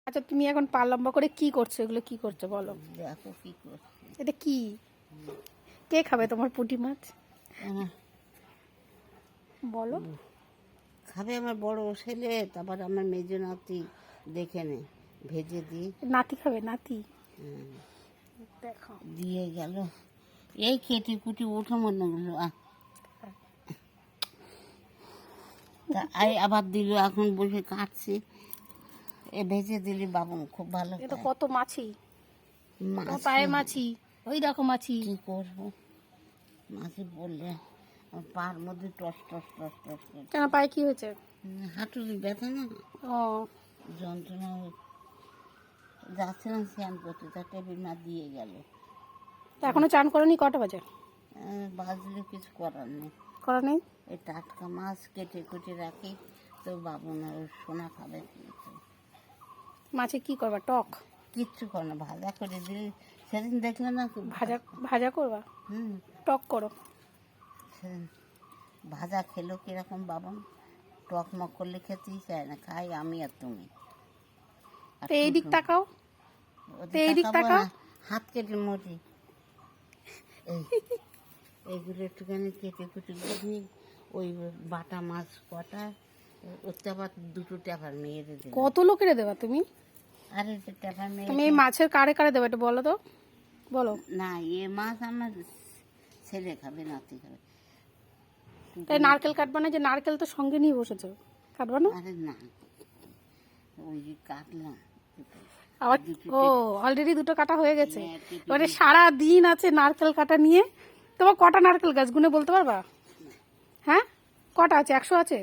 আচ্ছা, তুমি এখন পা লম্বা করে কি করছো? এগুলো কি করছো বলো? দেখো কি করছে। এটা কি? কে খাবে তোমার পুঁটি মাছ? বলো। খাবে আমার বড় ছেলে, তারপর আমার মেজ নাতি। দেখে নে, ভেজে দিই। নাতি খাবে? নাতি দেখো দিয়ে গেল এই কেটে কুটি ওঠো মনে গেলো তা আবার দিল, এখন বসে কাটছি। এ ভেজে দিলি বাবু খুব ভালো এটা খায়। কত মাছি, মাছ তোমার পায়ে মাছি, ওই দেখো মাছি। কি করবো, মাছি বললে আমার পার মধ্যে toss toss toss toss toss. কেন, পায়ে কি হয়েছে? হাঁটুরি ব্যথা না, ও যন্ত্রণা। যাচ্ছিলাম স্নান করতে, তা টেবিল মা দিয়ে গেল। এখনো চান করনি? কটা বাজে? বাজলে কিছু করার নেই। করা নেই? এই টাটকা মাছ কেটে কুটে রাখি, তো বাবু না ওর সোনা খাবে কিন্তু। মাছে কি করবা? টক? কিচ্ছু করে না, ভাজা করে দিলে। সেদিন দেখলে না ভাজা? ভাজা করবা? টক করো। সেদিন ভাজা খেলো কিরকম বাবন, টক মক করলে খেতেই চায় না, খাই আমি আর তুমি। আর তো এই দিক টুকু, তাকাও, ওদের তো এই দিক তাকাবো তাকাও। না, হাত কেটে মরি। এই এইগুলো একটুখানি কেটে কুটে নিই। ওই বাটা মাছ কটা, ওতে আবার দুটো ট্যাপার মেয়েরে দিলাম। কত লোকেরে দেবা তুমি? আরে যে ট্যাপার মেয়ে, তুমি এই মাছের কারে কারে দেবে এটা বলো তো, বলো। না এ মাছ আমার ছেলে খাবে, নাতি খাবে। তাই নারকেল কাটবা না? যে নারকেল তো সঙ্গে নিয়ে বসেছো, কাটবা না? আরে না, ওই যে কাটলাম আবার ও অলরেডি দুটো কাটা হয়ে গেছে। হ্যাঁ, কেটে এবারে সারা দিন আছে নারকেল কাটা নিয়ে। তোমার কটা নারকেল গাছ গুনে বলতে পারবা? হ্যাঁ, কটা আছে? 100 আছে?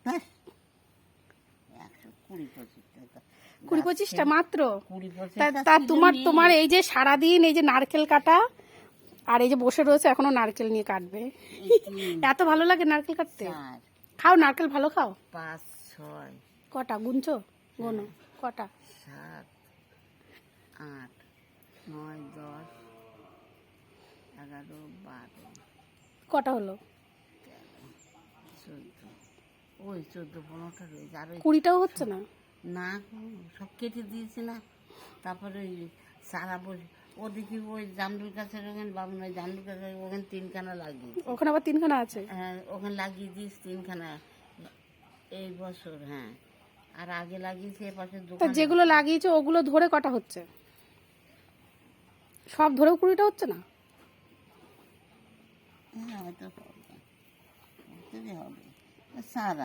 ব্যাস, 120-25 টাকা। 20-25টা মাত্র? 20-25 তা তোমার তোমার এই যে সারাদিন এই যে নারকেল কাটা, আর এই যে বসে রয়েছে এখনো নারকেল নিয়ে কাটবে। এত ভালো লাগে নারকেল কাটতে? 4, খাও নারকেল, ভালো খাও। 5, 6, কটা গুনছো? গোনো কটা। 7, 8, 9, 10, 11, 12, কটা হলো? 14, ওই 14-15টা রয়েছে। আর ওই 20টাও হচ্ছে না? না গো, সব কেটে দিয়েছি না। তারপরে ওই সারা বসে ওদিকে ওই জামরুল গাছের ওখানে বাবু নয়, জামরুল গাছের ওখানে 3খানা লাগিয়ে, ওখানে আবার 3খানা আছে? হ্যাঁ ওখানে লাগিয়ে দিস 3খানা এই বছর। হ্যাঁ, আর আগে লাগিয়েছি এ পাশে তা দোকানে। যেগুলো লাগিয়েছো ওগুলো ধরে কটা হচ্ছে? সব ধরেও 20টা হচ্ছে না? হ্যাঁ হয়তো হবে, হবে সারা